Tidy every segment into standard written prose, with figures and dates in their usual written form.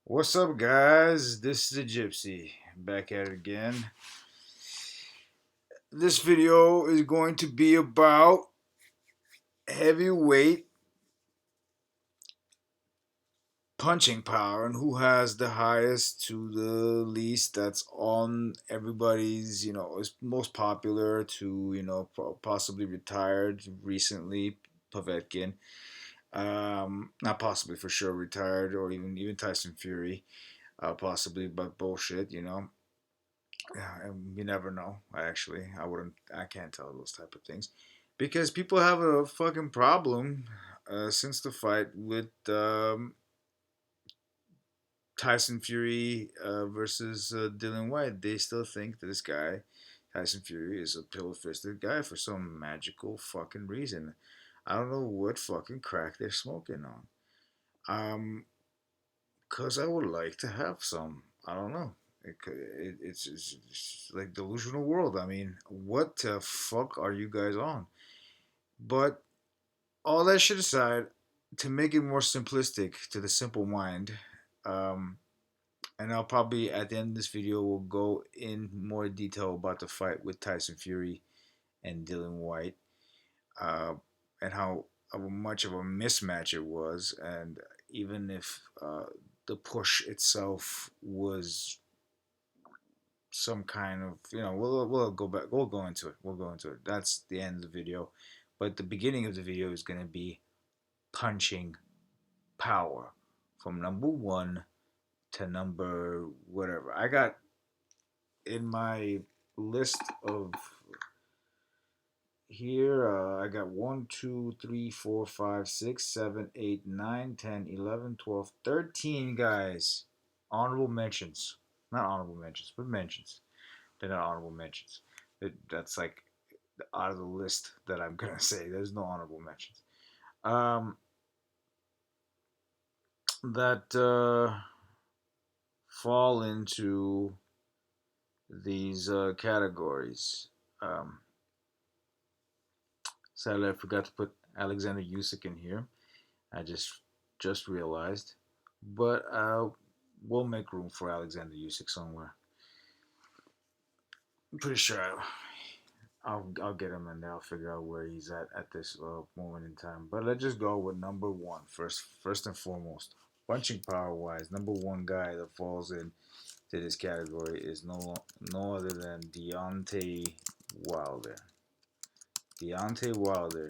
What's up, guys? This is the Gypsy back at it again. This video is going to be about heavyweight punching power and who has the highest to the least. That's on everybody's, is most popular to, possibly retired recently. Povetkin, not possibly for sure retired, or even Tyson Fury, possibly, but bullshit. Yeah, and you never know. Actually, I can't tell those type of things because people have a fucking problem since the fight with Tyson Fury versus Dylan White. They still think that this guy, Tyson Fury, is a pill-fisted guy for some magical fucking reason. I don't know what fucking crack they're smoking on. Cause I would like to have some. I don't know. It's like delusional world. I mean, what the fuck are you guys on? But all that shit aside, to make it more simplistic to the simple mind, um, and I'll probably at the end of this video will go in more detail about the fight with Tyson Fury and Dylan White, uh, and how much of a mismatch it was, and even if the push itself was some kind of we'll go back, we'll go into it. That's the end of the video, but the beginning of the video is going to be punching power from number one to number whatever I got in my list of here. I got 1, 2, 3, 4, 5, 6, 7, 8, 9, 10, 11, 12, 13 guys. Honorable mentions. Not honorable mentions, but mentions. They're not honorable mentions. That's like out of the list that I'm gonna say. There's no honorable mentions. Um, that fall into these categories. Um, Sadly, I forgot to put Alexander Usyk in here. I just realized, but we'll make room for Alexander Usyk somewhere. I'm pretty sure I'll get him in there. I'll figure out where he's at this moment in time. But let's just go with number one first and foremost. Punching power wise, number one guy that falls in to this category is no other than Deontay Wilder. Deontay Wilder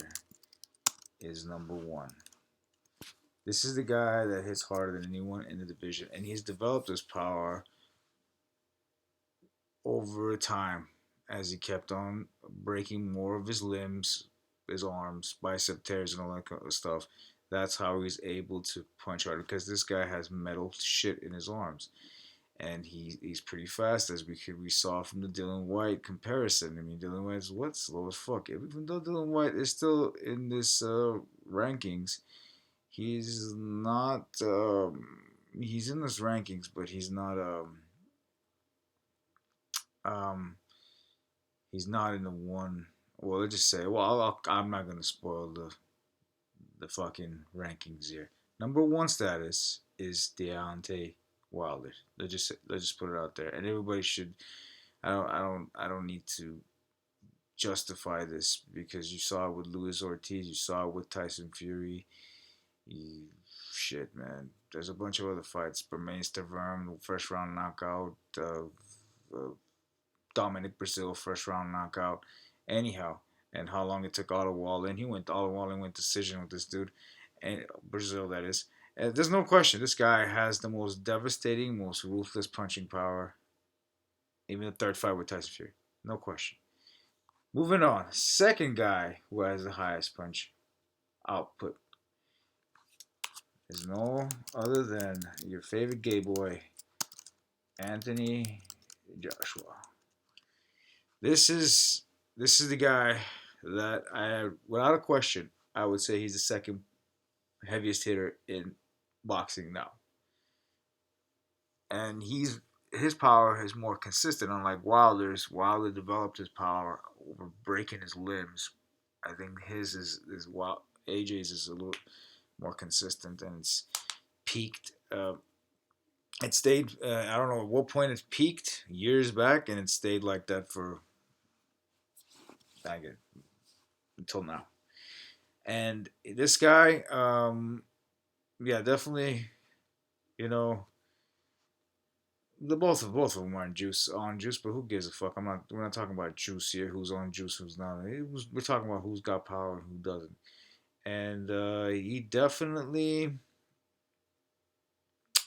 is number one. This is the guy that hits harder than anyone in the division, and he's developed his power over time as he kept on breaking more of his limbs, his arms, bicep tears, and all that kind of stuff. That's how he's able to punch harder because this guy has metal shit in his arms, and he's pretty fast as we saw from the Dylan White comparison. I mean, Dylan White's what slow as fuck. Even though Dylan White is still in this rankings, he's not. He's in this rankings, but he's not. Um, he's not in the one. Well, let's just say. Well, I'm not gonna spoil the fucking rankings here. Number one status is Deontay Wilder. Let's just put it out there, and everybody should. I don't need to justify this because you saw it with Luis Ortiz, you saw it with Tyson Fury. You, shit, man. There's a bunch of other fights. Bermane Stavern, first round knockout. Dominic Brazil, first round knockout. Anyhow, and how long it took Otto Wallen. Otto Wallen went decision with this dude, and Brazil that is. And there's no question, this guy has the most devastating, most ruthless punching power. Even the third fight with Tyson Fury, no question. Moving on, second guy who has the highest punch output is no other than your favorite gay boy, Anthony Joshua. This is this is the guy that without a question, I would say he's the second heaviest hitter in boxing now, and his power is more consistent. Unlike Wilder's, Wilder developed his power over breaking his limbs. I think his is Wild AJ's is a little more consistent, and it's peaked It stayed. I don't know at what point it peaked years back, and it stayed like that for I get until now. And this guy, yeah, definitely, you know, the both of them are on juice, but who gives a fuck? We're not talking about juice here. Who's on juice? Who's not? We're talking about who's got power and who doesn't. And he definitely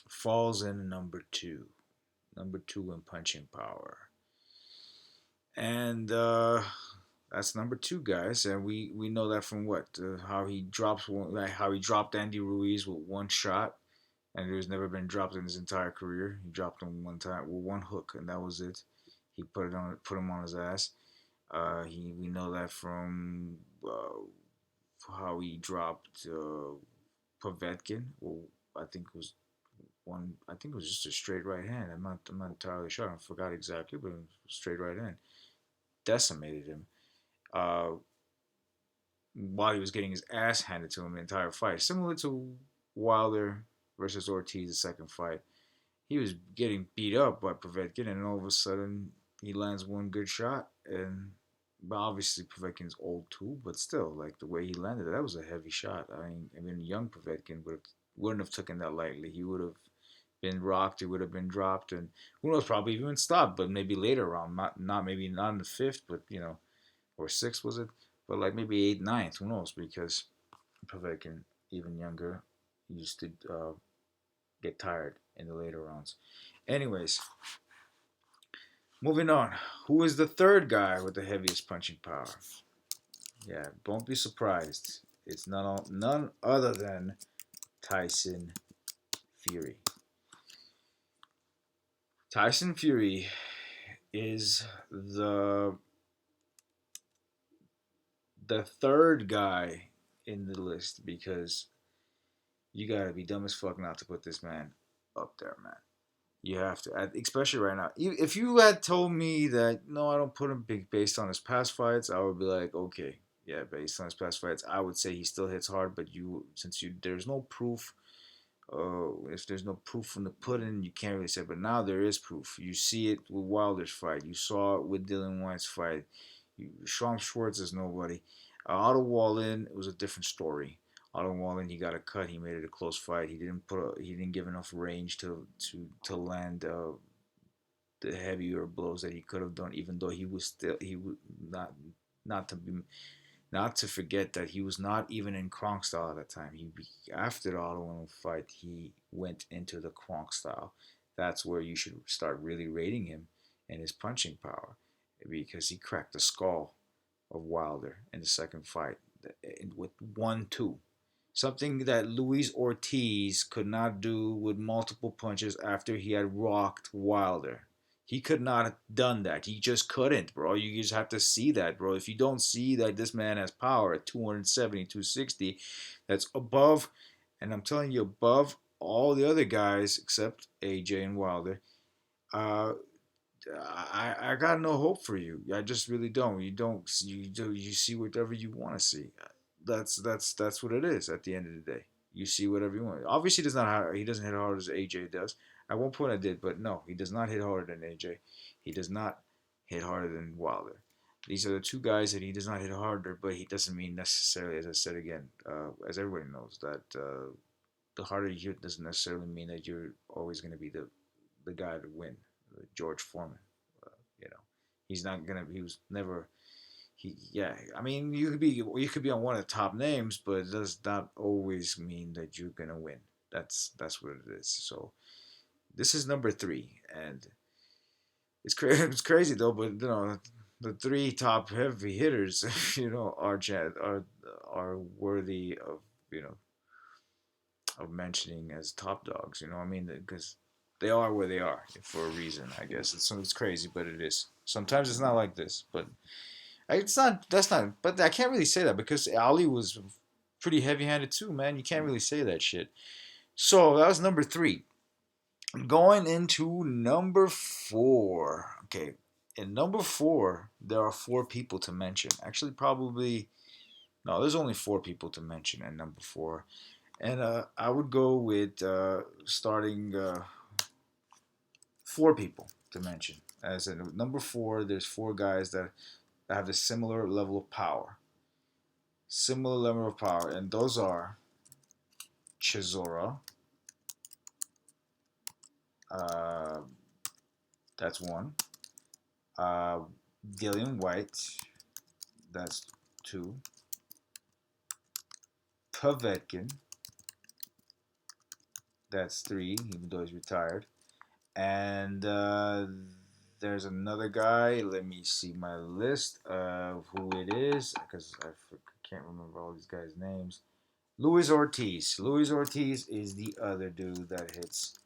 falls in number two in punching power. And that's number two, guys. And we know that from what how he drops one, like how he dropped Andy Ruiz with one shot, and he's never been dropped in his entire career. He dropped him one time with one hook, and that was it. He put him on his ass. We know that from how he dropped Povetkin. Well, I think it was one. I think it was just a straight right hand. I'm not entirely sure. I forgot exactly, but it was straight right hand. Decimated him. Uh, while he was getting his ass handed to him the entire fight, similar to Wilder versus Ortiz, the second fight. He was getting beat up by Povetkin, and all of a sudden he lands one good shot. And but obviously Povetkin's old too, but still, like the way he landed, that was a heavy shot. I mean, young Povetkin wouldn't have taken that lightly. He would have been rocked. It would have been dropped, and who knows, probably even stopped. But maybe later on, not maybe not in the fifth, but or sixth was it? But like maybe eighth, ninth. Who knows? Because Povetkin, even younger, used to get tired in the later rounds. Anyways, moving on. Who is the third guy with the heaviest punching power? Yeah, don't be surprised. It's none other than Tyson Fury. Tyson Fury is the third guy in the list because you gotta be dumb as fuck not to put this man up there, man. You have to, especially right now. If you had told me that no, I don't put him big based on his past fights, I would be like, okay, yeah, based on his past fights, I would say he still hits hard. But since there's no proof. If there's no proof from the pudding, you can't really say. But now there is proof. You see it with Wilder's fight. You saw it with Dylan White's fight. Sean Schwartz is nobody. Otto Wallen, it was a different story. Otto Wallen, he got a cut. He made it a close fight. He didn't give enough range to land the heavier blows that he could have done. Even though he was not to be not to forget that he was not even in Kronk style at that time. After the Otto Wallen fight, he went into the Kronk style. That's where you should start really rating him and his punching power, because he cracked the skull of Wilder in the second fight with 1-2. Something that Luis Ortiz could not do with multiple punches after he had rocked Wilder. He could not have done that. He just couldn't, bro. You just have to see that, bro. If you don't see that this man has power at 270, 260, that's above, and I'm telling you, above all the other guys except AJ and Wilder, uh, I got no hope for you. I just really don't. You see whatever you want to see. That's what it is at the end of the day. You see whatever you want. Obviously, he doesn't hit hard as AJ does. At one point I did, but no, he does not hit harder than AJ. He does not hit harder than Wilder. These are the two guys that he does not hit harder, but he doesn't mean necessarily, as I said again, as everybody knows, that the harder you hit doesn't necessarily mean that you're always going to be the guy to win. George Foreman, uh, you know, he's not gonna. He was never. Yeah. I mean, you could be on one of the top names, but it does not always mean that you're gonna win. That's what it is. So this is number three, and it's crazy though. But the three top heavy hitters, are worthy of you know of mentioning as top dogs. You know what I mean? Because they are where they are for a reason, I guess. It's crazy, but it is. Sometimes it's not like this, but it's not. That's not. But I can't really say that because Ali was pretty heavy-handed too, man. You can't really say that shit. So that was number three. Going into number four. Okay, in number four, there are four people to mention. Actually, probably no. There's only four people to mention at number four. And I would go with starting four people to mention. As in number four, there's four guys that have a similar level of power. Similar level of power, and those are Chisora. Uh, that's one. Uh, Dillian White. That's two. Povetkin. That's three, even though he's retired. And there's another guy. Let me see my list of who it is because I can't remember all these guys' names. Luis Ortiz. Luis Ortiz is the other dude that hits,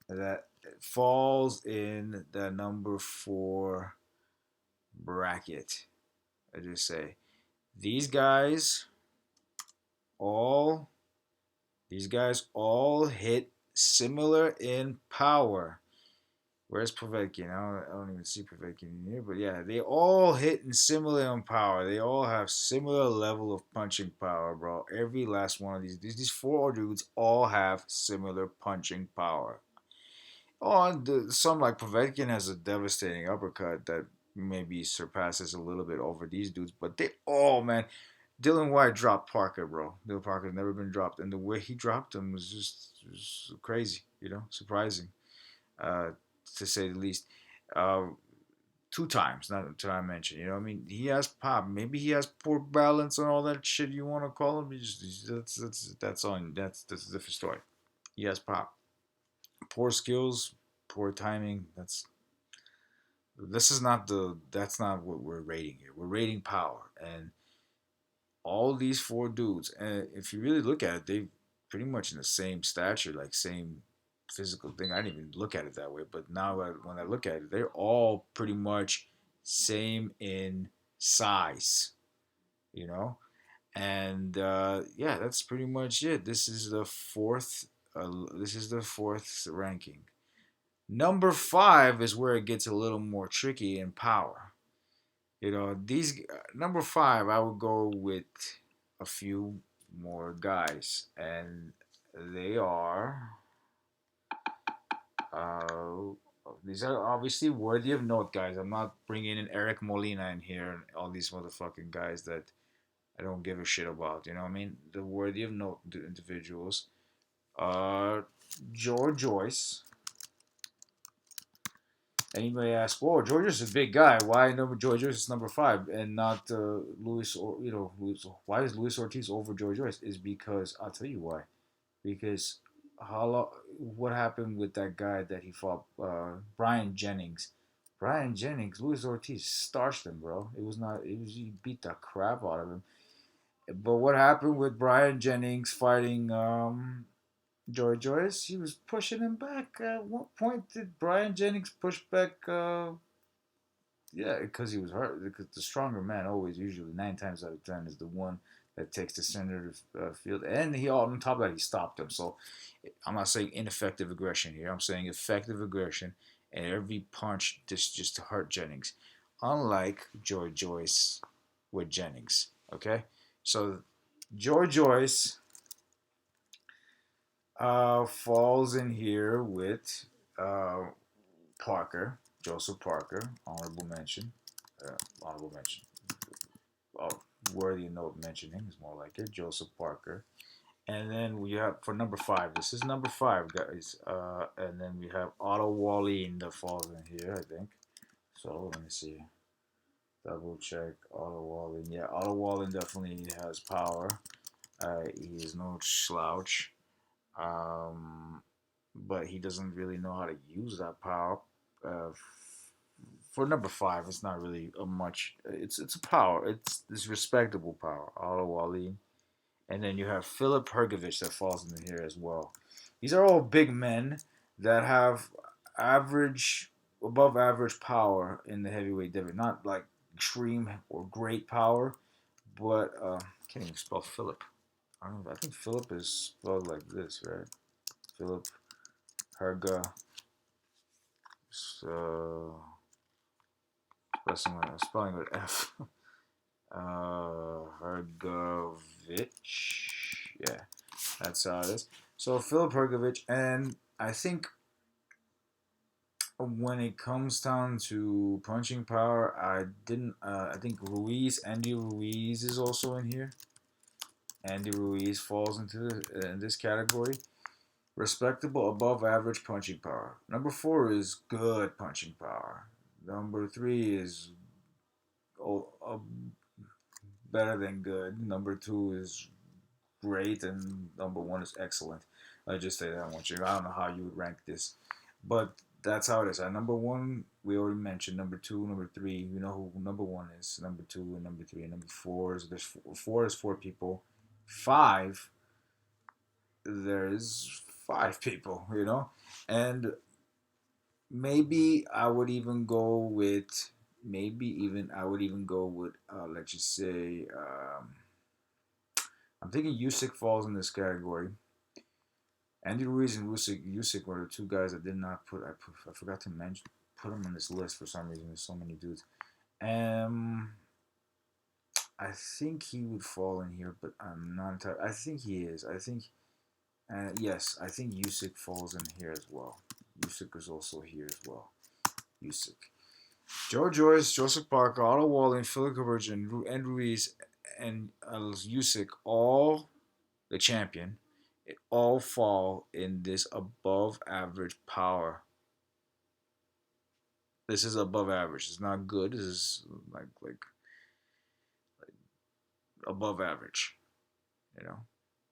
that falls in the number four bracket. I just say these guys all these guys all hit similar in power. Where's Povetkin? I don't even see Povetkin in here, but yeah, they all hit in similar in power. They all have similar level of punching power, bro. Every last one of these four dudes all have similar punching power. Oh, and some like Povetkin has a devastating uppercut that maybe surpasses a little bit over these dudes, but they all, man. Dylan White dropped Parker, bro. Dylan Parker's never been dropped, and the way he dropped him was just crazy, surprising, uh, to say the least. Uh, Two times, not to I mention, I mean, he has pop. Maybe he has poor balance and all that shit you want to call him. That's a different story. He has pop. Poor skills, poor timing. That's not what we're rating here. We're rating power, and all these four dudes, and if you really look at it, they pretty much in the same stature, like same physical thing. I didn't even look at it that way, but now when I look at it, they're all pretty much same in size, you know. And yeah, that's pretty much it. This is the fourth. This is the fourth ranking. Number five is where it gets a little more tricky in power. These number five, I would go with a few more guys, and they are uh, these are obviously worthy of note, guys. I'm not bringing in Eric Molina in here and all these motherfucking guys that I don't give a shit about. You know what I mean? The worthy of note individuals. Uh, George Joyce. Anybody ask, "Whoa, George is a big guy. Why number George Joyce is number five and not Luis or Luis? Why is Luis Ortiz over George Joyce?" Is because I'll tell you why. Because what happened with that guy that he fought, Brian Jennings? Brian Jennings, Luis Ortiz starched him, bro. It was not. It was he beat the crap out of him. But what happened with Brian Jennings fighting George Joyce? He was pushing him back. At what point did Brian Jennings push back? Yeah, because he was hurt. Because the stronger man always, usually 9 times out of 10, is the one that takes the center of the field. And he, on top of that, he stopped him. So I'm not saying ineffective aggression here. I'm saying effective aggression, and every punch just to hurt Jennings. Unlike George Joyce with Jennings. Okay, so George Joyce falls in here with uh, Parker, Joseph Parker, honorable mention. Honorable mention. Oh, worthy of note mentioning is more like it. Joseph Parker. And then we have for number five. This is number five, guys. And then we have Otto Wallen that falls in here, I think. So let me see. Double check Otto Wallen. Yeah, Otto Wallen definitely has power. He is no slouch. But he doesn't really know how to use that power. Uh, for number five, it's not really a much. It's a power. It's respectable power. Otto Wallen, and then you have Phillip Perkovich that falls in here as well. These are all big men that have average, above average power in the heavyweight division. Not like extreme or great power, but I can't even spell Philip. I don't know. I think Philip is spelled like this, right? Philip Herga. Spelling with F. Hergovich. Yeah, that's how it is. So Philip Perkovich, and I think when it comes down to punching power, I didn't. I think Andy Ruiz is also in here. Andy Ruiz falls into in this category. Respectable, above average punching power. Number four is good punching power. Number three is oh, better than good. Number two is great, and number one is excellent. I just say that I want you. I don't know how you would rank this, but that's how it is. Number one, we already mentioned. Number two, number three, you know who number one is. Number two and number three and number four is four is four people. Five, there's five people. And maybe I would even go with let's just say I'm thinking Usyk falls in this category. Andy Ruiz and Usyk were the two guys I did not I forgot to mention put them on this list for some reason. There's so many dudes. Um, I think he would fall in here, but I'm not entirely. I think he is. Yes, I think Usyk falls in here as well. Usyk is also here as well. Usyk. Joe Joyce, Joseph Parker, Otto Wallen, Phillip Perkovich, and Ruiz and Usyk, all the champion, it all fall in this above average power. This is above average. It's not good. This is like above average. You know.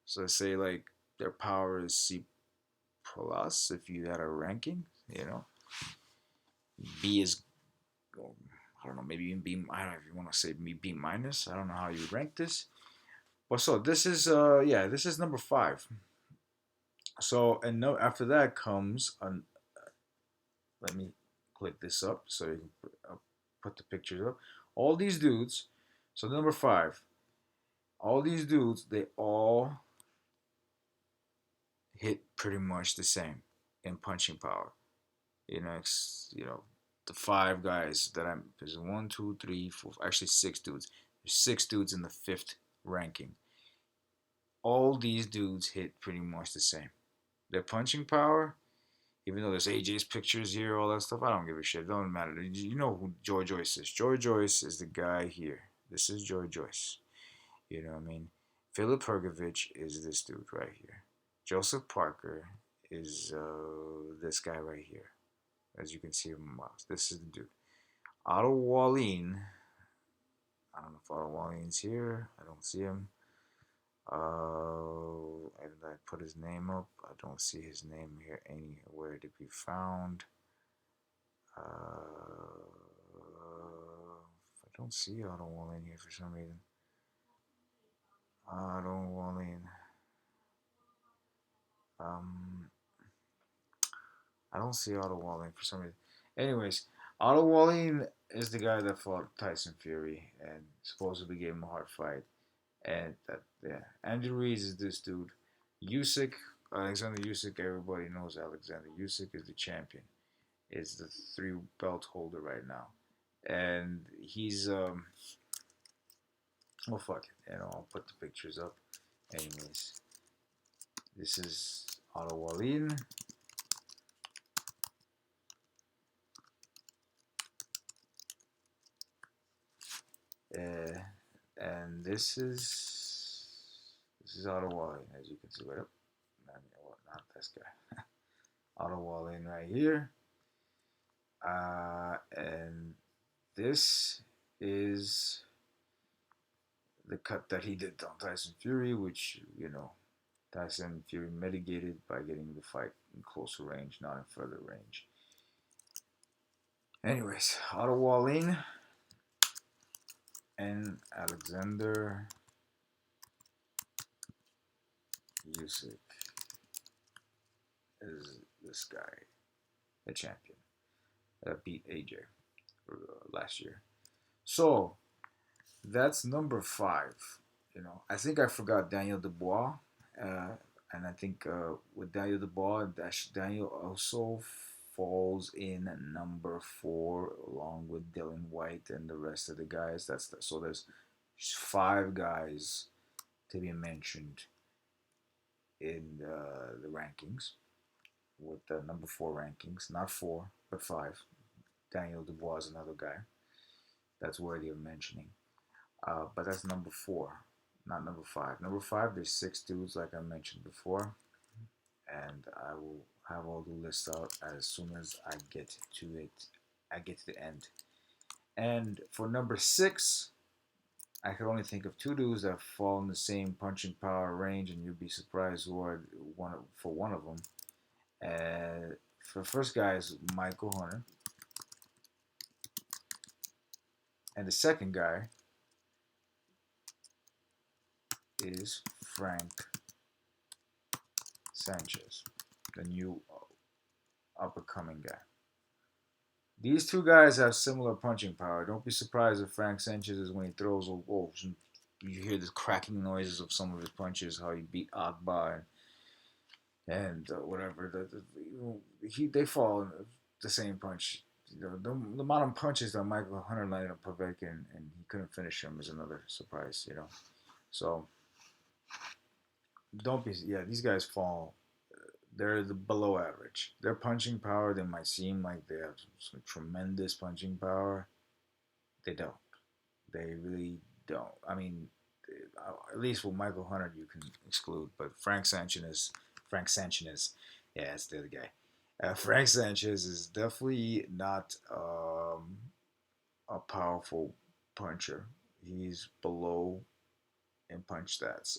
So say like their power is C plus if you had a ranking. B is I don't know, maybe even B. I don't know if you want to say B minus. I don't know how you rank this. But so this is this is number five. So and no after that comes let me click this up so you can put the pictures up. All these dudes. So number five. All these dudes they all hit pretty much the same in punching power. The five guys that there's one, two, three, four, actually six dudes. There's six dudes in the fifth ranking. All these dudes hit pretty much the same. Their punching power, even though there's AJ's pictures here, all that stuff, I don't give a shit. It don't matter. You know who Joy Joyce is. Joy Joyce is the guy here. This is Joy Joyce. You know what I mean? Phillip Perkovich is this dude right here. Joseph Parker is this guy right here. As you can see on my mouse. This is the dude. Otto Wallen. I don't know if Otto Wallen's here. I don't see him. And I put his name up. I don't see his name here anywhere to be found. I don't see Otto Wallen here for some reason. Otto Wallen. I don't see Otto Wallen for some reason. Anyways, Otto Wallen is the guy that fought Tyson Fury and supposedly gave him a hard fight. And Andy Ruiz is this dude. Alexander Usyk, everybody knows Alexander Usyk is the champion. Is the three belt holder right now. And he's well fuck it. I'll put the pictures up. Anyways. This is Otto Wallen. And this is Otto Wallen, as you can see right up. Not this guy. Otto Wallen right here. And this is the cut that he did on Tyson Fury, which Tyson Fury mitigated by getting the fight in closer range, not in further range. Anyways, Otto Wallen and Alexander Usyk is this guy, the champion that beat AJ last year. So that's number five. I think I forgot Daniel Dubois, and I think with Daniel Dubois, Daniel also falls in number four along with Dylan White and the rest of the guys. So there's five guys to be mentioned in the rankings. with the number 4 rankings, not 4 but 5. Daniel Dubois is another guy that's worthy of mentioning. But that's number 4, not number 5. Number 5, there's 6 dudes like I mentioned before, and I will have all the lists out as soon as I get to it. I get to the end. And for number 6, I could only think of 2 dudes that fall in the same punching power range, and you'd be surprised who are one of them. For the first guy is Michael Hunter, and the second guy is Frank Sanchez, the new up and coming guy. These 2 guys have similar punching power. Don't be surprised if Frank Sanchez is when he throws a wolf. You hear the cracking noises of some of his punches, how he beat Agba and whatever. They fall in the same punch. The amount of punches that Michael Hunter landed on Povetkin and he couldn't finish him is another surprise. So don't be. Yeah, these guys fall. They're the below average. Their punching power, they might seem like they have some tremendous punching power. They don't. They really don't. I mean, at least with Michael Hunter, you can exclude, but Frank Sanchez, yeah, that's the other guy. Frank Sanchez is definitely not a powerful puncher. He's below in punch stats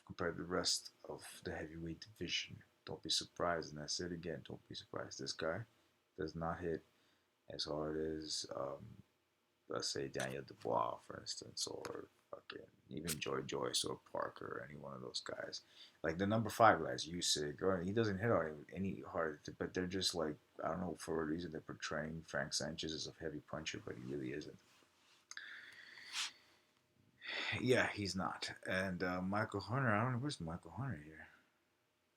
compared to the rest of the heavyweight division. Don't be surprised, and I said it again, don't be surprised. This guy does not hit as hard as, let's say, Daniel Dubois, for instance, or fucking even Joy Joyce or Parker, or any one of those guys. Like the number 5 guys, Usyk, or he doesn't hit any hard, but they're just like, I don't know, for a reason they're portraying Frank Sanchez as a heavy puncher, but he really isn't. Yeah, he's not. And Michael Hunter, I don't know, where's Michael Hunter here?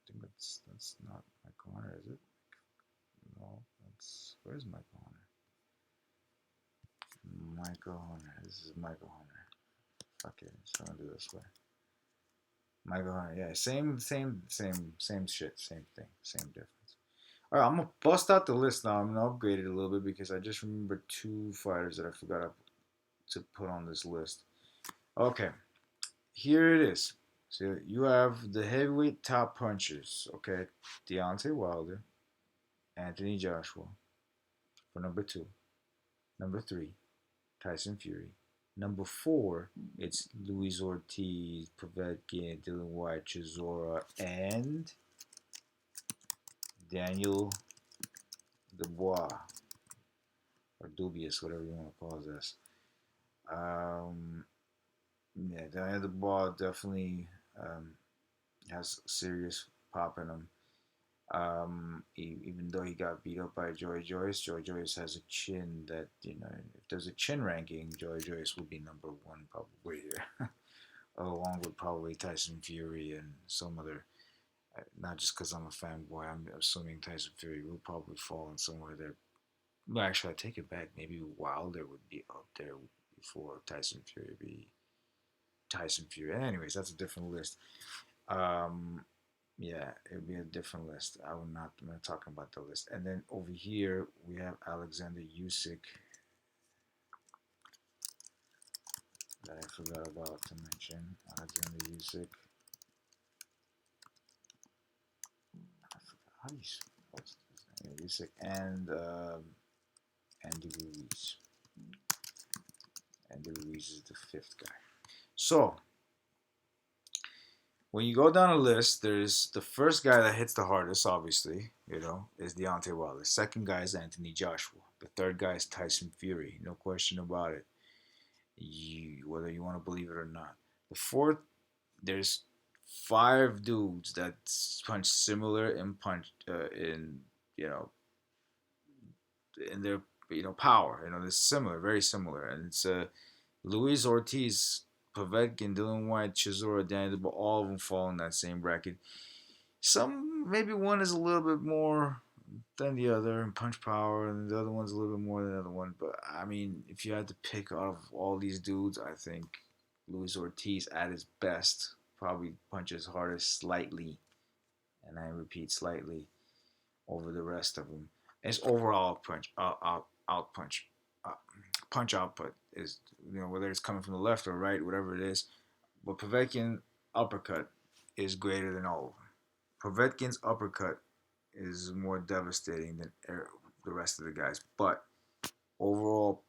I think that's not Michael Hunter, is it? No, where's Michael Hunter? Michael Hunter. This is Michael Hunter. Fuck it, it's gonna do this way. Michael Hunter, yeah, same shit, same thing, same difference. All right, I'm gonna bust out the list now. I'm gonna upgrade it a little bit because I just remembered 2 fighters that I forgot to put on this list. Okay, here it is. So you have the heavyweight top punchers. Okay, Deontay Wilder, Anthony Joshua for number 2. Number 3, Tyson Fury. Number 4, it's Luis Ortiz, Povetkin, Dylan White, Chisora, and Daniel Dubois, or Dubious, whatever you want to call this. Yeah, Daniel Dubois definitely has serious pop in him. Even though he got beat up by Joy Joyce has a chin that, if there's a chin ranking, Joy Joyce would be number 1 probably here, along with probably Tyson Fury and some other. Not just because I'm a fanboy, I'm assuming Tyson Fury will probably fall in somewhere there. Well, actually, I take it back. Maybe Wilder would be up there before Tyson Fury. Be Tyson Fury. Anyways, that's a different list. Um, Yeah, it would be a different list. I'm not talking about the list. And then over here we have Alexander Usyk that I forgot about to mention. Alexander Usyk. I forgot how do you spell his name? Usyk and Andy Ruiz. Andy Ruiz is the 5th guy. So when you go down a list, there's the first guy that hits the hardest, obviously, is Deontay Wilder. The second guy is Anthony Joshua. The third guy is Tyson Fury. No question about it. Whether you want to believe it or not. The fourth, there's 5 dudes that punch similar in their power. They're similar, very similar, and it's Luis Ortiz, Povetkin, Dylan White, Chisora, Daniel, but all of them fall in that same bracket. Maybe one is a little bit more than the other in punch power, and the other one's a little bit more than the other one. But I mean, if you had to pick out of all these dudes, I think Luis Ortiz at his best probably punches hardest slightly, and I repeat slightly. over the rest of them. His overall uh, punch output is, whether it's coming from the left or right, whatever it is. But Povetkin uppercut is greater than all of them. Povetkin's uppercut is more devastating than the rest of the guys. But overall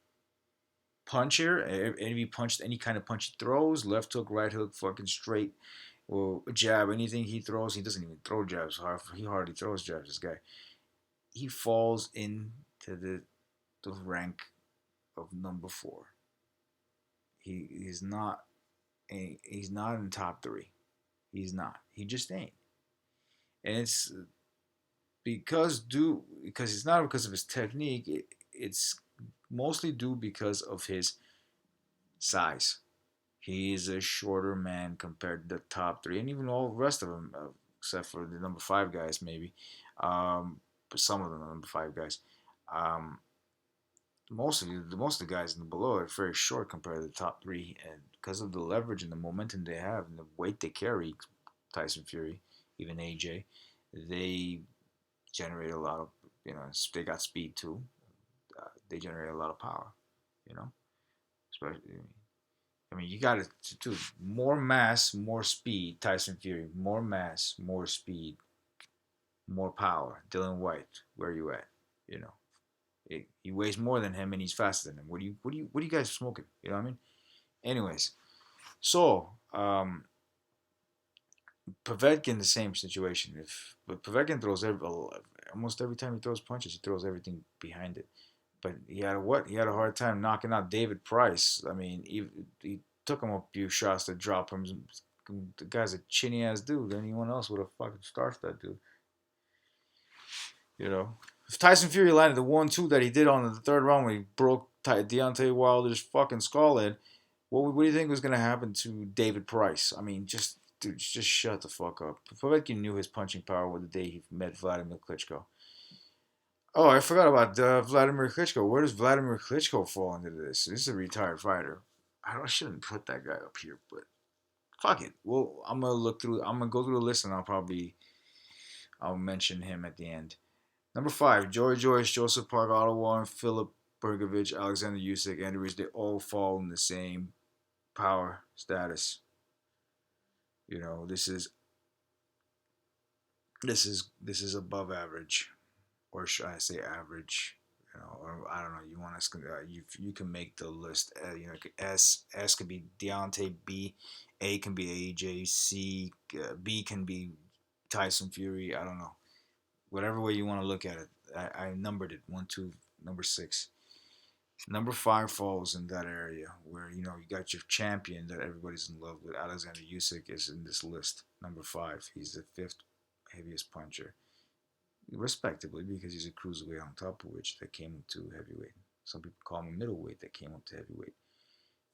puncher, any punch, any kind of punch he throws, left hook, right hook, fucking straight, or jab, anything he throws, he doesn't even throw jabs. He hardly throws jabs. This guy, he falls into the rank of number four. He's not he's not in the top three. He's not. He just ain't. And it's because it's not because of his technique. It's mostly due because of his size. He's a shorter man compared to the top three, and even all the rest of them, except for the number five guys, maybe. But some of them are number five guys. Um, most of the guys in the below are very short compared to the top three, and because of the leverage and the momentum they have and the weight they carry, Tyson Fury, even AJ, they generate a lot of, they got speed too. They generate a lot of power, you know, especially. I mean, you got to do more mass, more speed. Tyson Fury, more mass, more speed, more power. Dylan White, where you at? You know, he weighs more than him and he's faster than him. What are you guys smoking? You know what I mean? Anyways, so Povetkin, the same situation. But Povetkin throws almost every time he throws punches, he throws everything behind it. But he had a what? He had a hard time knocking out David Price. I mean, he took him a few shots to drop him. The guy's a chinny ass dude. Anyone else would have fucking starched that dude. You know, if Tyson Fury landed the 1-2 that he did on the third round when he broke Deontay Wilder's fucking skull in, what do you think was gonna happen to David Price? I mean, just dude, just shut the fuck up. Povetkin knew his punching power the day he met Vladimir Klitschko. Oh, I forgot about Vladimir Klitschko. Where does Vladimir Klitschko fall into this? This is a retired fighter. I shouldn't put that guy up here, but fuck it. Well, I'm gonna look through. I'm gonna go through the list, and I'll mention him at the end. Number five, Joy Joyce, Joseph Park, Otto Wallen, Phillip Perkovich, Alexander Usyk, Andy Ruiz. They all fall in the same power status. This is above average, or should I say average? Or I don't know. You want to you can make the list. S could be Deontay, B, A can be AJ, C, B can be Tyson Fury. I don't know. Whatever way you want to look at it, I numbered it 1, 2, number 6. Number 5 falls in that area where you got your champion that everybody's in love with. Alexander Usyk is in this list. Number 5. He's the 5th heaviest puncher, respectively, because he's a cruiserweight on top of which that came up to heavyweight. Some people call him a middleweight that came up to heavyweight.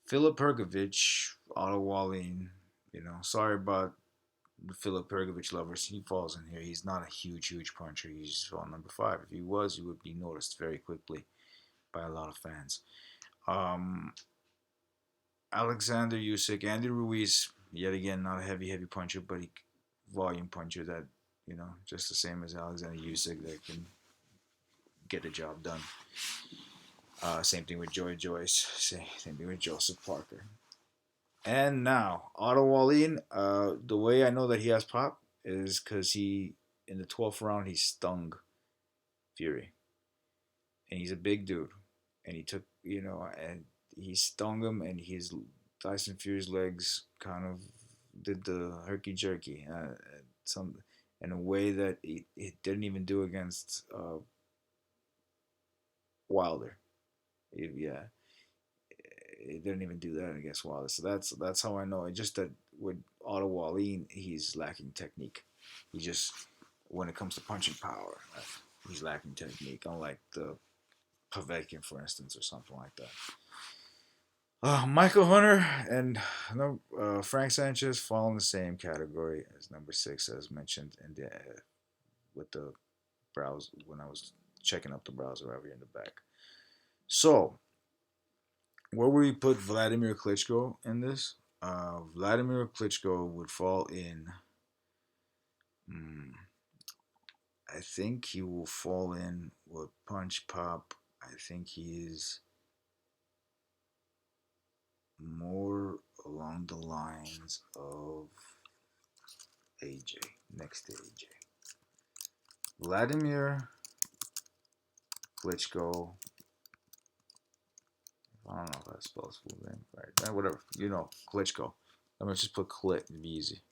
Phillip Perkovich, Otto Wallen. Sorry about the Phillip Perkovich lovers. He falls in here. He's not a huge puncher. He's on number 5. If he was, he would be noticed very quickly by a lot of fans. Um, Alexander Usyk, Andy Ruiz, yet again, not a heavy puncher, but he volume puncher that, just the same as Alexander Usyk that can get the job done. Same thing with Joy Joyce. Same thing with Joseph Parker. And now, Otto Wallen, the way I know that he has pop is because in the 12th round, he stung Fury. And he's a big dude. And he took, and he stung him, and Tyson Fury's legs kind of did the herky jerky. Some in a way that he didn't even do against Wilder. Yeah, he didn't even do that against Wilder. So that's how I know. It's just that with Otto Wallen, he's lacking technique. He just, when it comes to punching power, he's lacking technique. Unlike the Povetkin, for instance, or something like that. Michael Hunter and Frank Sanchez fall in the same category as number 6, as mentioned, and with the browse when I was checking up the browser over here in the back. So, where would we put Vladimir Klitschko in this? Vladimir Klitschko would fall in I think he will fall in with Punch Pop. I think he is more along the lines of AJ, next to AJ. Vladimir Klitschko. I don't know if that spells full name right. Whatever. You know, Klitschko. I'm going to just put Klit. It'd be easy.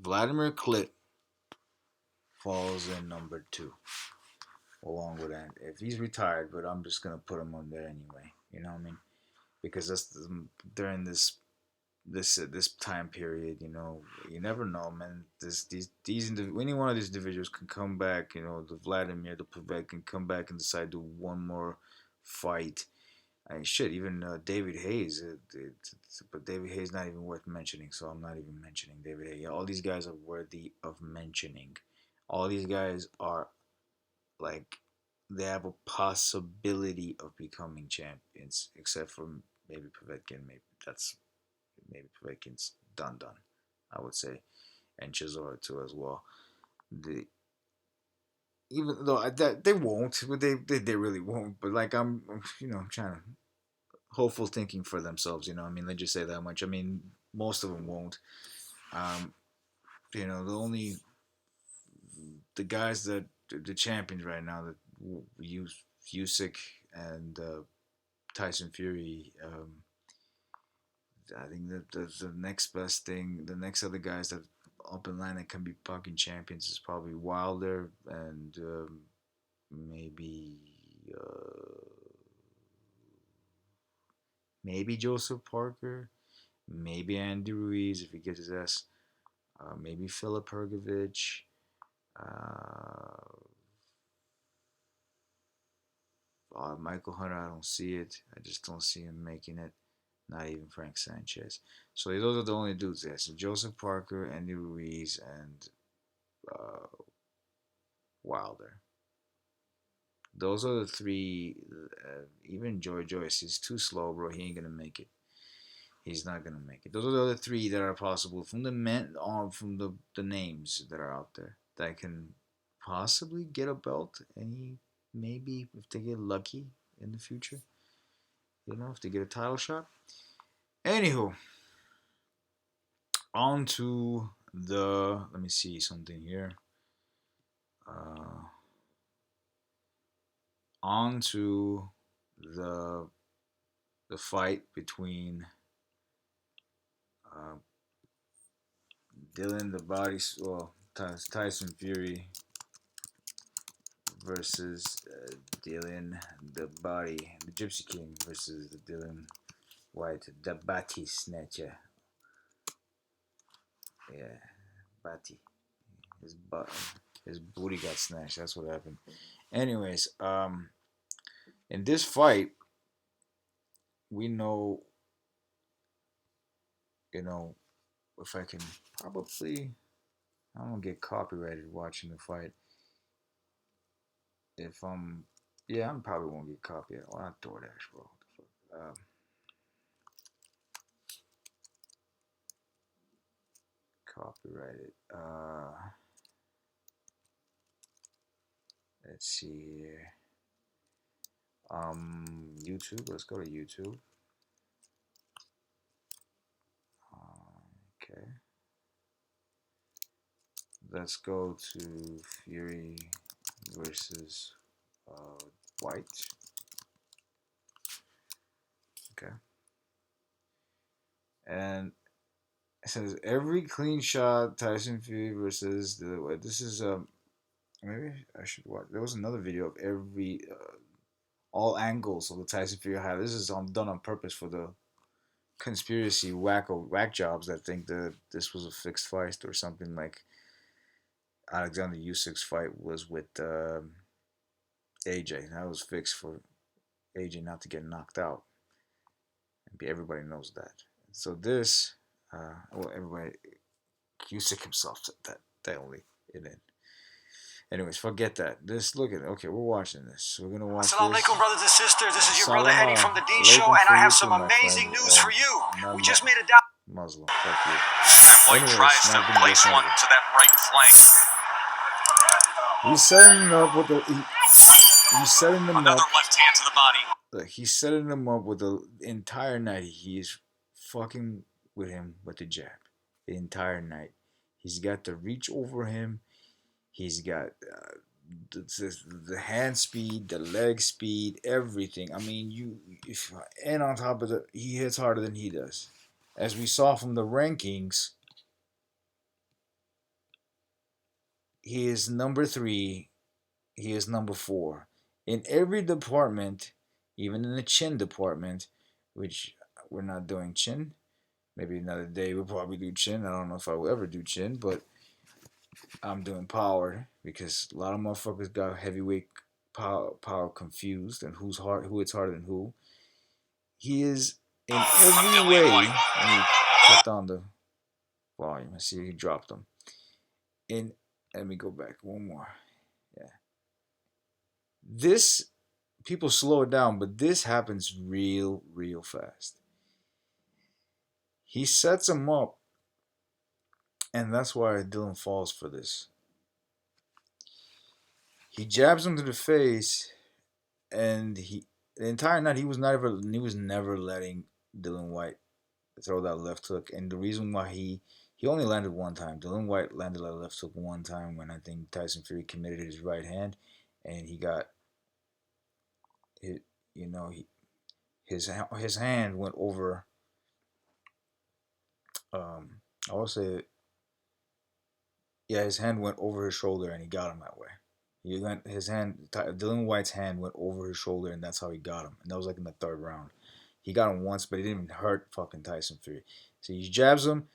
Vladimir Klit falls in number 2, along with that. If he's retired, but I'm just going to put him on there anyway. You know what I mean? Because that's during this time period, you know, you never know, man. Any one of these individuals can come back. You know, the Vladimir, the Povetkin can come back and decide to do one more fight. I mean, shit, even David Hayes, but David Hayes not even worth mentioning, so I'm not even mentioning David Hayes. All these guys are worthy of mentioning. All these guys are like they have a possibility of becoming champions, except for maybe Povetkin. Maybe Povetkin's done. I would say, and Chisora too as well. The even though that they won't, but they really won't. But like I'm trying to hopeful thinking for themselves. You know, I mean, let's just say that much. I mean, most of them won't. Um, the guys that the champions right now that Usyk and Tyson Fury. I think that the next best thing, the next other guys that up in line that can be fucking champions is probably Wilder and maybe maybe Joseph Parker, maybe Andy Ruiz if he gets his ass, maybe Phillip Perkovich. Michael Hunter, I don't see it. I just don't see him making it. Not even Frank Sanchez. So those are the only dudes there. So Joseph Parker, Andy Ruiz, and Wilder. Those are the three. Even Joy Joyce, he's too slow, bro. He ain't gonna make it. He's not gonna make it. Those are the other three that are possible from the men, from the names that are out there that can possibly get a belt. And maybe if they get lucky in the future, if they get a title shot. Anywho, on to let me see something here. On to the fight between Tyson Fury versus Dylan the Gypsy King versus the Dylan White, the Bati Snatcher. Yeah, Bati. His booty got snatched. That's what happened. Anyways, in this fight, we know, if I can probably, I don't get copyrighted watching the fight. If yeah, I probably won't get copyrighted. Well, not DoorDash, bro. Copyrighted. Let's see here. YouTube. Let's go to YouTube. Okay. Let's go to Fury versus White. Okay. And it says every clean shot Tyson Fury versus this is maybe I should watch. There was another video of every all angles of the Tyson Fury highlight. This is done on purpose for the conspiracy whack jobs that think that this was a fixed fight or something like Alexander Usyk's fight was with AJ. That was fixed for AJ not to get knocked out. Everybody knows that. So this, everybody, Usyk himself said that. That only it in. Anyways, forget that. Look at it. Okay, we're watching this. We're gonna watch Assalamu alaikum, brothers and sisters. This is your brother Eddie from the Dean Show, and I have some amazing news for you. We just made a Muslim. Fuck you. And White tries to place one to that right flank. He's setting him up with he's setting them Another up. left hand to the body. Like he's setting them up with the entire night. He's fucking with him with the jab the entire night. He's got the reach over him. He's got the hand speed, the leg speed, everything. I mean, and on top of that, he hits harder than he does. As we saw from the rankings, he is number 3. He is number 4 in every department, even in the chin department, which we're not doing chin. Maybe another day we'll probably do chin. I don't know if I will ever do chin, but I'm doing power because a lot of motherfuckers got heavyweight power confused and who it's harder than who. He is in every way. Let me cut down the volume. I see he dropped them. In Let me go back one more. Yeah, this people slow it down, but this happens real fast. He sets him up, and that's why Dylan falls for this. He jabs him to the face, and the entire night he was never letting Dylan White throw that left hook. And the reason why he only landed one time. Dylan White landed a left hook one time when I think Tyson Fury committed his right hand, and he got hit. You know, his hand went over. I will say, yeah, his hand went over his shoulder, and he got him that way. Dylan White's hand went over his shoulder, and that's how he got him. And that was like in the third round. He got him once, but he didn't even hurt fucking Tyson Fury. So he jabs him.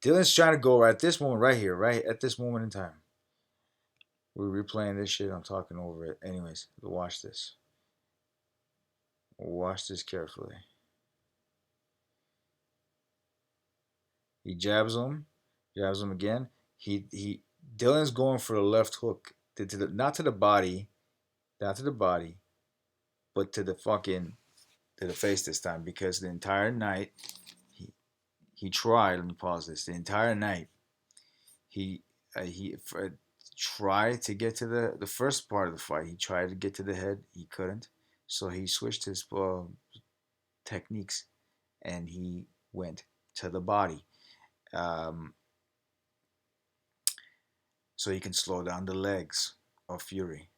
Dylan's trying to go right at this moment, right here, right at this moment in time. We're replaying this shit. I'm talking over it. Anyways, watch this. Watch this carefully. He jabs him again. He Dylan's going for the left hook, not to the body, not to the body, but to the fucking to the face this time because the entire night he tried. Let me pause this. The entire night he he tried to get to the first part of the fight. He tried to get to the head. He couldn't. So he switched his techniques and he went to the body. Um, so he can slow down the legs of Fury.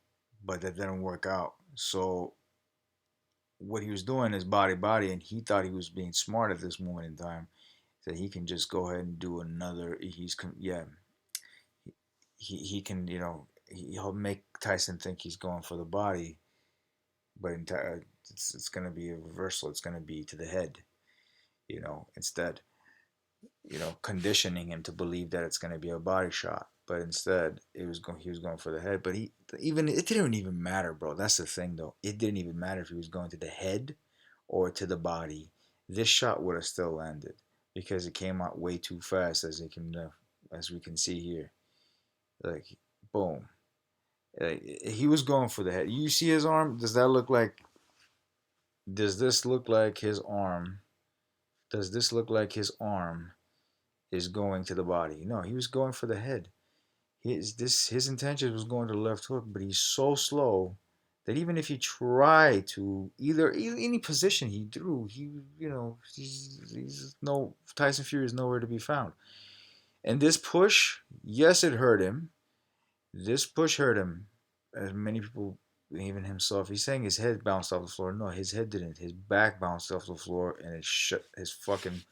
But that didn't work out. So what he was doing is body, and he thought he was being smart at this moment in time. That he can just go ahead and do another. He can he'll make Tyson think he's going for the body, but it's going to be a reversal. It's going to be to the head, instead, conditioning him to believe that it's going to be a body shot. But instead, he was going for the head. But it didn't even matter, bro. That's the thing, though. It didn't even matter if he was going to the head or to the body. This shot would have still landed because it came out way too fast, as we can see here. Like, boom. Like, he was going for the head. You see his arm? Does this look like his arm? Does this look like his arm is going to the body? No, he was going for the head. His intention was going to the left hook, but he's so slow that even if he tried to either any position he threw, he's no Tyson Fury is nowhere to be found. And this push, yes, it hurt him. This push hurt him, as many people, even himself. He's saying his head bounced off the floor. No, his head didn't. His back bounced off the floor, and it shut his fucking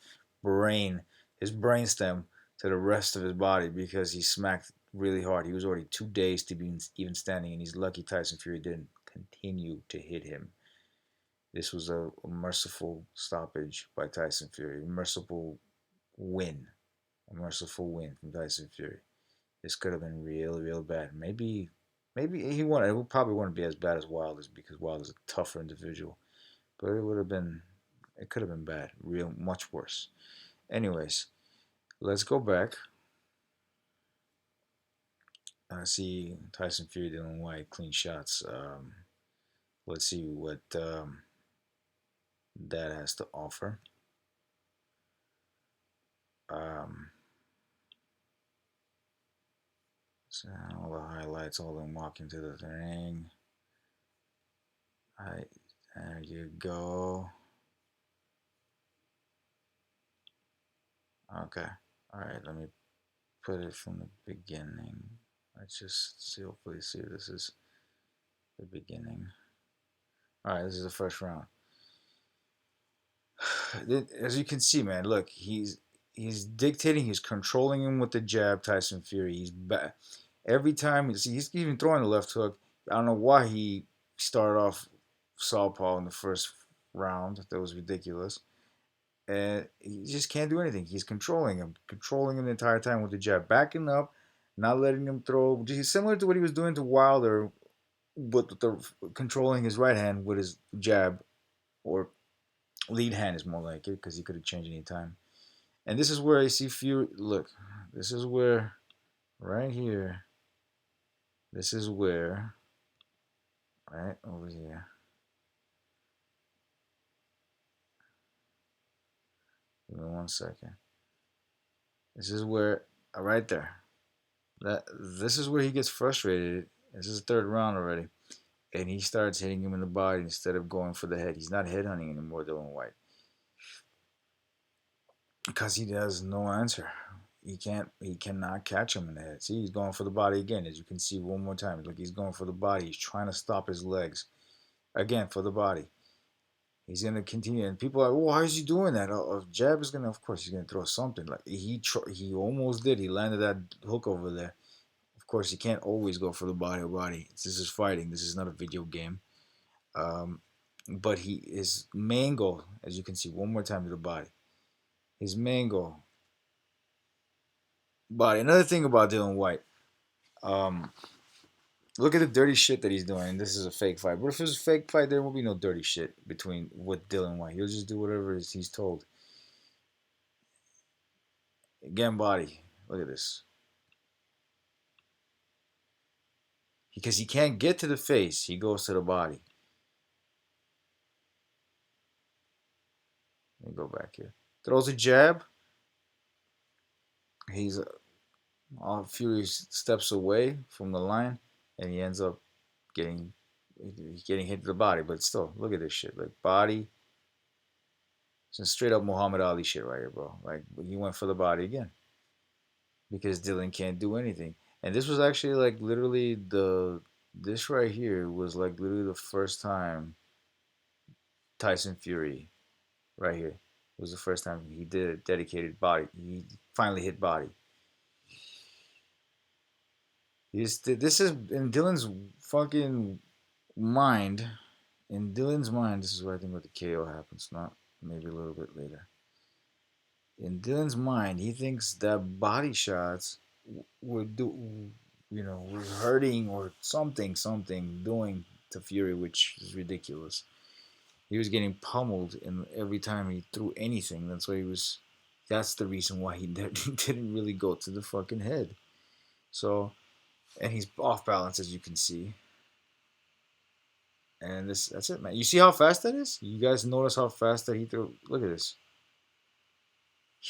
brain, his brainstem, to the rest of his body because he smacked really hard. He was already 2 days to be even standing, and he's lucky Tyson Fury didn't continue to hit him. This was a merciful stoppage by Tyson Fury. A merciful win. A merciful win from Tyson Fury. This could have been real bad. Maybe he won. It probably wouldn't be as bad as Wilder's because Wilder's a tougher individual. But it would have been. It could have been bad. Much worse. Anyways, let's go back. I see Tyson Fury, Dylan White, clean shots. Let's see what that has to offer. Um, So all the highlights, all them walking to the ring. Alright, there you go. Okay. Alright, let me put it from the beginning. Let's just see, hopefully see if this is the beginning. Alright, this is the first round. As you can see, man, look, he's dictating, he's controlling him with the jab, Tyson Fury. He's back. Every time he's even throwing the left hook. I don't know why he started off southpaw in the first round. That was ridiculous. And he just can't do anything. He's controlling him the entire time with the jab, backing up, not letting him throw. Just similar to what he was doing to Wilder, but controlling his right hand with his jab, or lead hand is more like it, because he could have changed any time. And this is where I see Fury. Look, this is where, right here, this is where, right over here. Give me 1 second. This is where, right there. This is where he gets frustrated. This is the third round already, and he starts hitting him in the body instead of going for the head. He's not headhunting anymore, Dylan White, because he has no answer. He cannot catch him in the head. See, he's going for the body again, as you can see one more time. Look, he's going for the body. He's trying to stop his legs again for the body. He's gonna continue, and people are like, "Well, why is he doing that?" Jab is gonna, of course, he's gonna throw something. Like he almost did. He landed that hook over there. Of course, he can't always go for the body. This is fighting. This is not a video game. Um, but his main goal, as you can see, one more time to the body. His main goal, body. Another thing about Dylan White, um, look at the dirty shit that he's doing. This is a fake fight. What if it was a fake fight? There won't be no dirty shit between with Dylan White. He'll just do whatever he's told. Again, body. Look at this. Because he can't get to the face, he goes to the body. Let me go back here. Throws a jab. He's Fury steps away from the line, and he ends up getting hit to the body. But still, look at this shit. Like body. It's straight up Muhammad Ali shit right here, bro. Like he went for the body again because Dylan can't do anything. And this was actually like literally this right here was like literally the first time Tyson Fury right here was the first time he did a dedicated body. He finally hit body. This is in Dylan's fucking mind. In Dylan's mind, this is where I think what the KO happens, not maybe a little bit later. In Dylan's mind, he thinks that body shots would do, were hurting or something doing to Fury, which is ridiculous. He was getting pummeled, and every time he threw anything, that's why he was. That's the reason why he didn't really go to the fucking head. So, and he's off balance, as you can see. And that's it, man. You see how fast that is? You guys notice how fast that he threw? Look at this.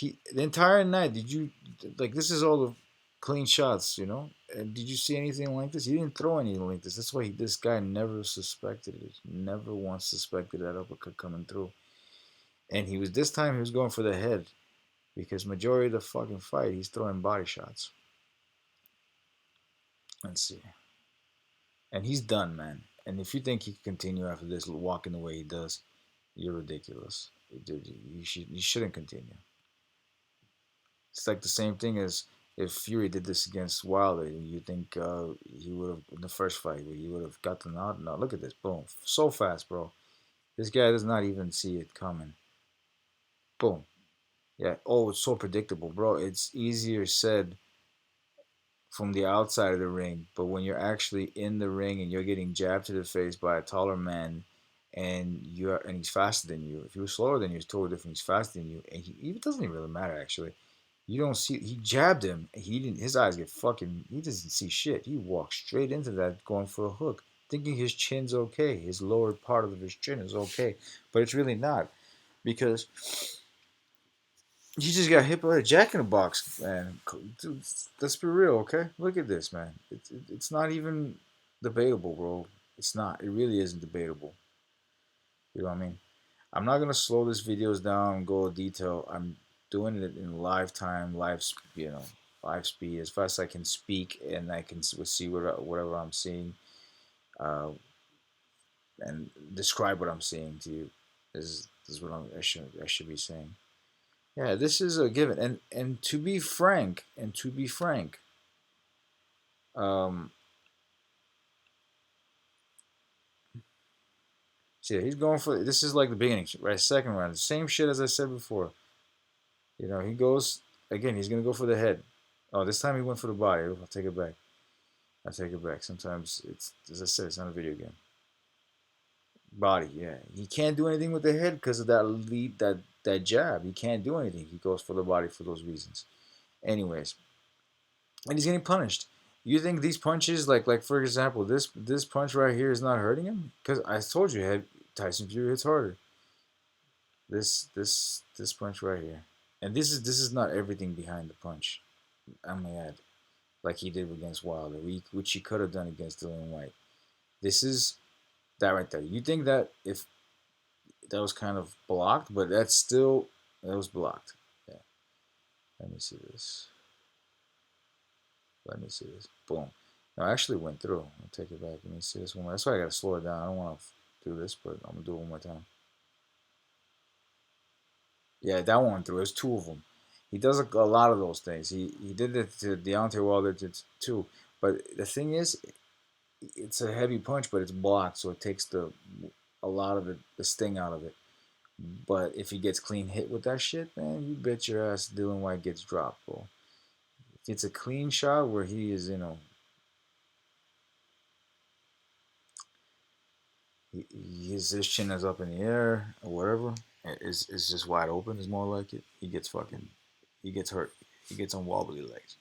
The entire night, did you like? This is all the clean shots, And did you see anything like this? He didn't throw anything like this. That's why this guy never suspected it. Never once suspected that uppercut coming through. And this time he was going for the head, because majority of the fucking fight he's throwing body shots. Let's see. And he's done, man. And if you think he can continue after this, walking the way he does, you're ridiculous. You shouldn't continue. It's like the same thing as if Fury did this against Wilder. You think he would have, in the first fight, he would have got the nod? No, look at this. Boom. So fast, bro. This guy does not even see it coming. Boom. Yeah. Oh, it's so predictable, bro. It's easier said from the outside of the ring, but when you're actually in the ring and you're getting jabbed to the face by a taller man, and he's faster than you. If he was slower than you, it's totally different. He's faster than you, and it doesn't even really matter actually. You don't see. He jabbed him. He didn't. His eyes get fucking. He doesn't see shit. He walks straight into that, going for a hook, thinking his chin's okay. His lower part of his chin is okay, but it's really not, because He just got hit by a Jack in the Box, man. Dude, let's be real, okay? Look at this, man. It's not even debatable, bro. It's not. It really isn't debatable. You know what I mean? I'm not gonna slow this videos down and go detail. I'm doing it in live time, live speed as fast as I can speak, and I can see whatever I'm seeing, uh, and describe what I'm seeing to you. This is what I should be saying. Yeah, this is a given. And to be frank, um, see, he's going for this is like the beginning, right? Second round, the same shit as I said before. He goes again. He's gonna go for the head. Oh, this time he went for the body. I'll take it back. I take it back. Sometimes it's, as I said, it's not a video game. Body, yeah. He can't do anything with the head because of that jab. He can't do anything. He goes for the body for those reasons. Anyways, and he's getting punished. You think these punches, like for example, this punch right here is not hurting him? Because I told you, Tyson Fury hits harder. This punch right here, and this is not everything behind the punch. I may add, like he did against Wilder, which he could have done against Dillian White. This is that right there. You think that if that was kind of blocked, but that was blocked. Yeah. Let me see this. Let me see this. Boom. No, I actually went through. I'll take it back. Let me see this one. That's why I gotta slow it down. I don't want to do this, but I'm gonna do it one more time. Yeah, that one through. There's two of them. He does a lot of those things. He did it to Deontay Wilder too. But the thing is, it's a heavy punch, but it's blocked, so it takes a lot of the sting out of it. But if he gets clean hit with that shit, man, you bet your ass Dylan White gets dropped, bro. If it's a clean shot where he is, his chin is up in the air or whatever, is just wide open. Is more like it. He gets hurt. He gets on wobbly legs.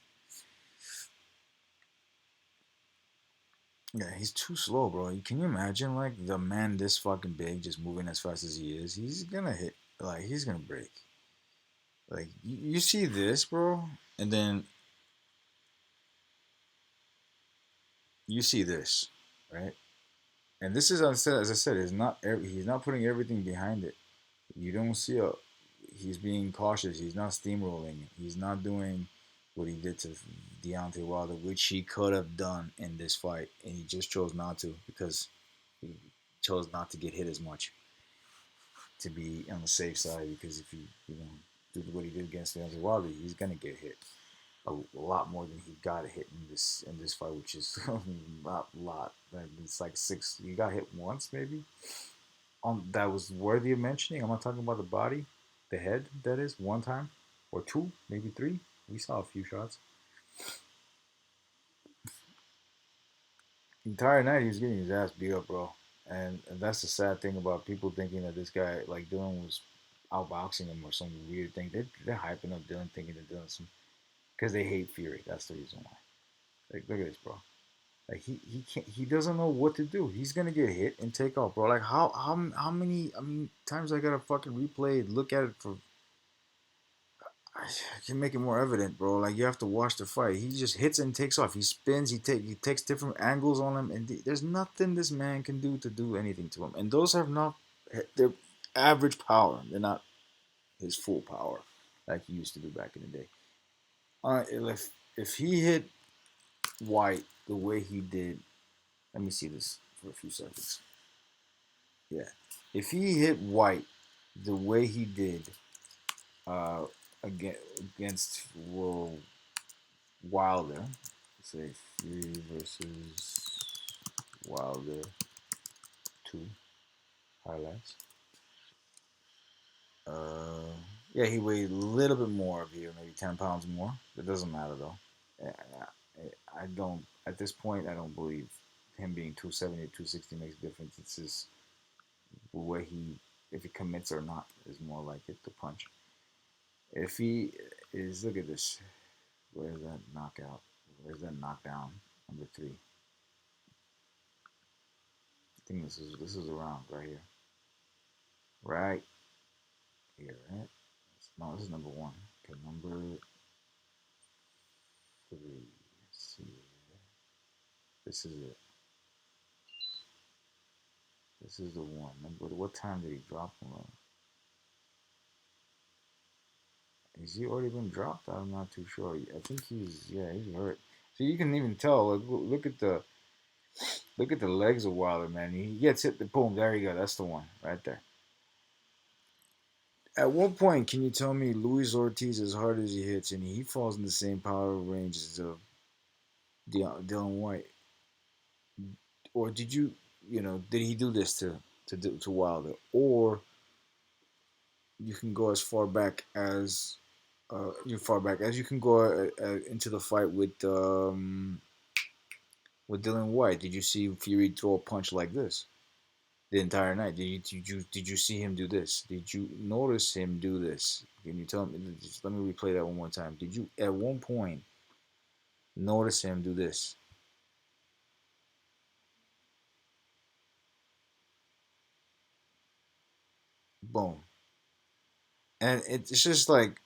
Yeah, he's too slow, bro. Can you imagine like the man this fucking big just moving as fast as he is? He's gonna hit. Like he's gonna break. Like you see this, bro, and then you see this, right? And this is as I said, is not he's not putting everything behind it. You don't see a he's being cautious. He's not steamrolling. He's not doing what he did to Deontay Wilder, which he could have done in this fight, and he just chose not to because he chose not to get hit as much to be on the safe side. Because if he do what he did against Deontay Wilder, he's gonna get hit a lot more than he got hit in this fight, which is not a lot. It's like six. He got hit once, maybe. That was worthy of mentioning. I'm not talking about the body, the head. That is one time or two, maybe three. We saw a few shots. The entire night he was getting his ass beat up, bro. And that's the sad thing about people thinking that this guy like Dylan was outboxing him or some weird thing. They're hyping up Dylan, thinking that Dylan's some because they hate Fury. That's the reason why. Like, look at this, bro. Like he doesn't know what to do. He's gonna get hit and take off, bro. Like how many times I gotta fucking replay, look at it for I can make it more evident, bro. Like you have to watch the fight. He just hits and takes off. He spins. He takes different angles on him, and there's nothing this man can do to do anything to him. And those have not they're average power. They're not his full power like he used to do back in the day. If he hit White the way he did, let me see this for a few seconds. Yeah, if he hit White the way he did uh, against Wilder, say Fury versus Wilder 2 highlights. Uh, yeah, he weighed a little bit more of you, maybe 10 pounds more. It doesn't matter though. I don't at this point. I don't believe him being 270 or 260 makes a difference. It's just the way if he commits or not, is more like it. The punch. If he is, look at this. Where's that knockout? Where's that knockdown? Number 3. I think this is around right here. Right here, right? No, this is number one. Okay, number three. Let's see. This is it. This is the one. Number, what time did he drop him? Has he already been dropped? I'm not too sure. I think he's hurt. So you can even tell. Like, look at the legs of Wilder, man. He gets hit. The boom. There you go. That's the one right there. At one point, can you tell me Luis Ortiz, as hard as he hits, and he falls in the same power range as Dylan White, or did did he do this to Wilder, or you can go as far back as you can go into the fight with Dylan White. Did you see Fury throw a punch like this the entire night? Did you see him do this? Did you notice him do this? Can you tell me? Just let me replay that one more time. Did you at one point notice him do this? Boom. And it's just like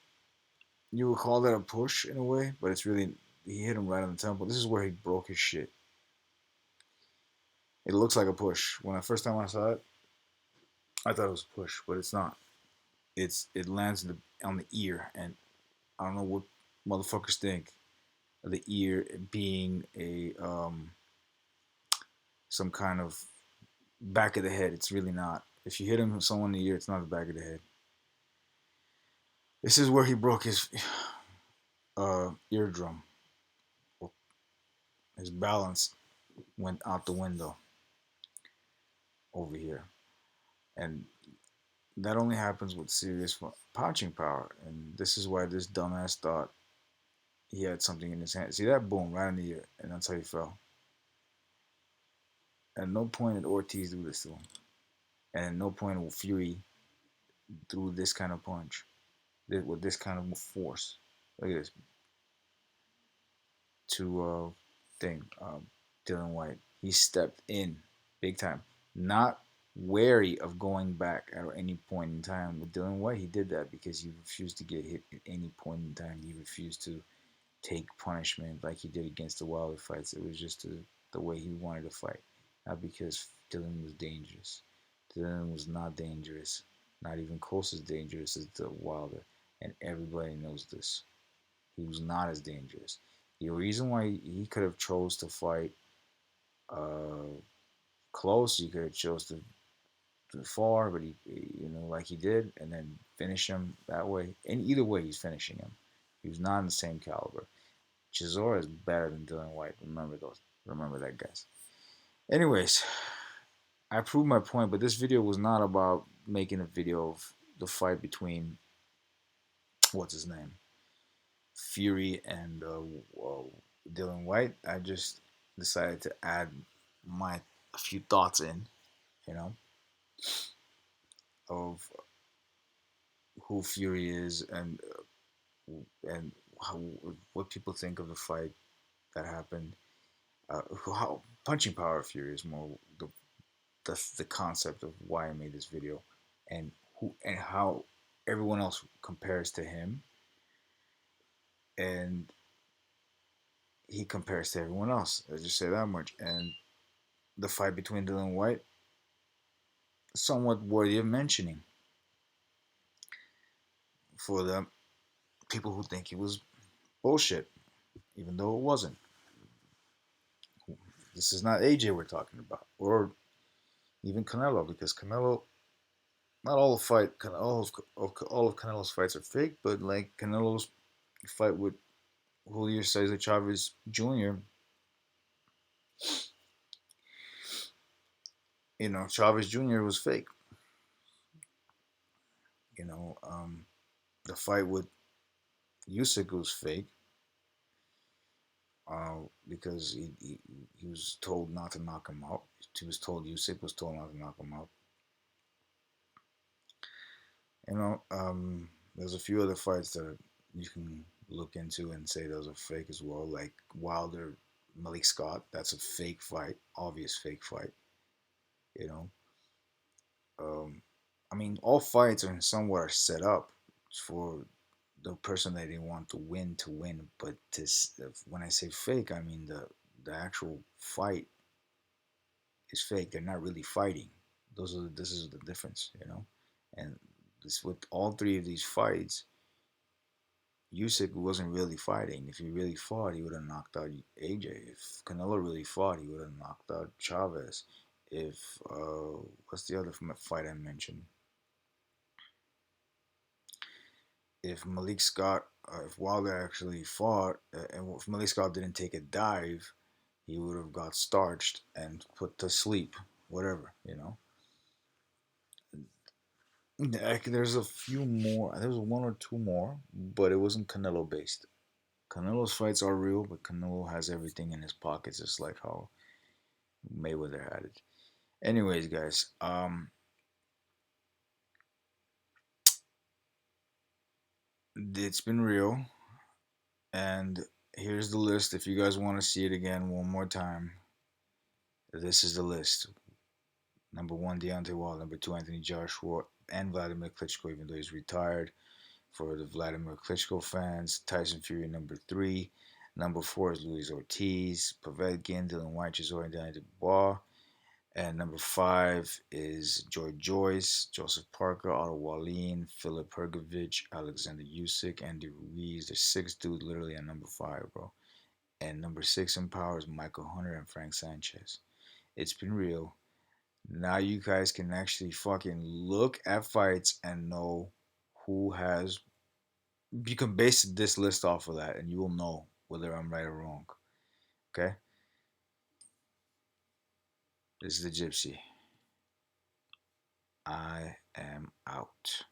you would call that a push in a way, but it's really he hit him right on the temple. This is where he broke his shit. It looks like a push. When I first time I saw it, I thought it was a push, but it's not. It lands on the ear, and I don't know what motherfuckers think of the ear being a some kind of back of the head. It's really not. If you hit him someone in the ear, it's not the back of the head. This is where he broke his eardrum. His balance went out the window over here, and that only happens with serious punching power. And this is why this dumbass thought he had something in his hand. See that? Boom, right in the ear, and that's how he fell. At no point did Ortiz do this to him, and at no point will Fury threw this kind of punch with this kind of force. Look at this to thing, Dylan White. He stepped in big time, not wary of going back at any point in time. With Dylan White, he did that because he refused to get hit at any point in time. He refused to take punishment like he did against the Wilder fights. It was just the way he wanted to fight, not because Dylan was dangerous. Dylan was not dangerous, not even close as dangerous as the Wilder, and everybody knows this. He was not as dangerous. The reason why he could have chose to fight uh, close, he could have chose to far, but like he did, and then finish him that way. And either way, he's finishing him. He was not in the same caliber. Chisora is better than Dylan White. Remember those. Remember that, guys. Anyways, I proved my point, but this video was not about making a video of the fight between what's his name, Fury and Dylan White. I just decided to add my a few thoughts in, you know, of who Fury is and how, what people think of the fight that happened. How punching power of Fury is more the concept of why I made this video, and how everyone else compares to him, and he compares to everyone else. I just say that much. And the fight between Dylan White, somewhat worthy of mentioning for the people who think he was bullshit, even though it wasn't. This is not AJ we're talking about, or even Canelo, because Canelo, not all the fight, all of Canelo's fights are fake, but like Canelo's fight with Julio Cesar Chavez Jr., Chavez Jr. was fake. You know, the fight with Usyk was fake because he was told not to knock him out. He was told Usyk was told not to knock him out. There's a few other fights that you can look into and say those are fake as well, like Wilder, Malik Scott. That's a fake fight, obvious fake fight. You know, I mean, all fights are somewhere set up. It's for the person that they want to win. But this, when I say fake, I mean the actual fight is fake. They're not really fighting. This is the difference, you know. And this with all three of these fights, Usyk wasn't really fighting. If he really fought, he would have knocked out AJ. If Canelo really fought, he would have knocked out Chavez. If what's the other fight I mentioned? If Malik Scott, if Wilder actually fought, and if Malik Scott didn't take a dive, he would have got starched and put to sleep, whatever, you know. There's a few more. There was one or two more, but it wasn't Canelo based. Canelo's fights are real, but Canelo has everything in his pockets, just like how Mayweather had it. Anyways, guys, it's been real, and here's the list. If you guys want to see it again one more time, this is the list. Number one, Deontay Wilder. Number two, Anthony Joshua and Vladimir Klitschko, even though he's retired. For the Vladimir Klitschko fans, Tyson Fury number three. Number four is Luis Ortiz, Povetkin, Dylan White, Chisora, and Danny Dubois. And number five is Joy Joyce, Joseph Parker, Otto Wallen, Phillip Perkovich, Alexander Usyk, Andy Ruiz. There's six dudes literally at number five, bro. And number six in power is Michael Hunter and Frank Sanchez. It's been real. Now you guys can actually fucking look at fights and know who has. You can base this list off of that, and you will know whether I'm right or wrong. Okay? This is the Gypsy. I am out.